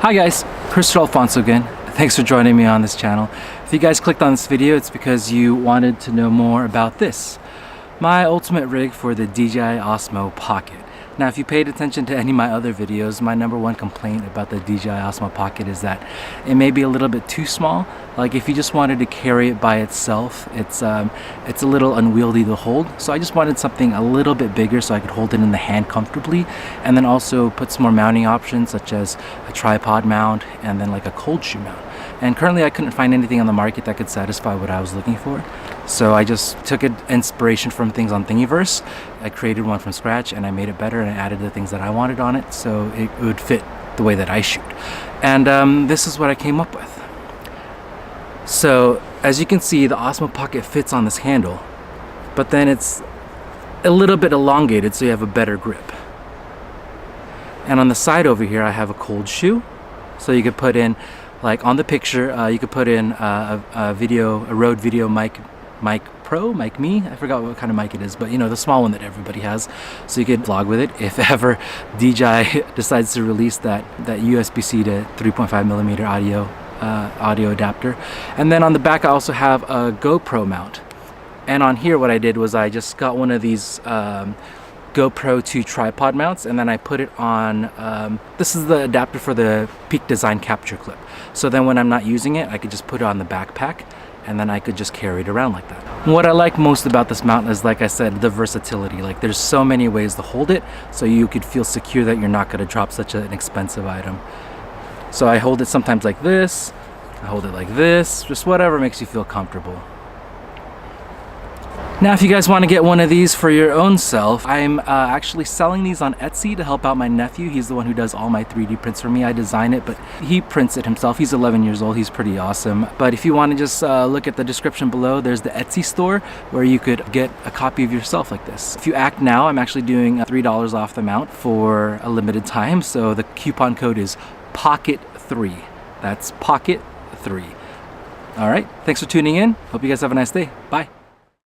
Hi guys, Chris Alfonso again. Thanks for joining me on this channel. If you guys clicked on this video, it's because you wanted to know more about this. My ultimate rig for the DJI Osmo Pocket. Now if you paid attention to any of my other videos, my number one complaint about the DJI Osmo Pocket is that it may be a little bit too small. Like if you just wanted to carry it by itself, it's a little unwieldy to hold. So I just wanted something a little bit bigger so I could hold it in the hand comfortably, and then also put some more mounting options such as a tripod mount and then like a cold shoe mount. And currently I couldn't find anything on the market that could satisfy what I was looking for. So I just took inspiration from things on Thingiverse. I created one from scratch and I made it better and I added the things that I wanted on it so it would fit the way that I shoot. And this is what I came up with. So as you can see, the Osmo Pocket fits on this handle, but then it's a little bit elongated so you have a better grip. And on the side over here I have a cold shoe, so you could put in, like on the picture, you could put in a Rode Video Mic Pro, Mic Me, I forgot what kind of mic it is, but you know, the small one that everybody has, so you could vlog with it if ever DJI decides to release that USB-C to 3.5mm audio adapter. And then on the back I also have a GoPro mount, and on here what I did was I just got one of these GoPro 2 tripod mounts, and then I put it on, this is the adapter for the Peak Design capture clip, so then when I'm not using it I could just put it on the backpack and then I could just carry it around like that. What I like most about this mount is, like I said, the versatility. Like there's so many ways to hold it so you could feel secure that you're not going to drop such an expensive item. So I hold it sometimes like this, I hold it like this, just whatever makes you feel comfortable. Now if you guys want to get one of these for your own self, I'm actually selling these on Etsy to help out my nephew. He's the one who does all my 3D prints for me. I design it, but he prints it himself. He's 11 years old. He's pretty awesome. But if you want to just look at the description below, there's the Etsy store where you could get a copy of yourself like this. If you act now, I'm actually doing $3 off the mount for a limited time. So the coupon code is POCKET3. That's POCKET3. All right, thanks for tuning in. Hope you guys have a nice day. Bye.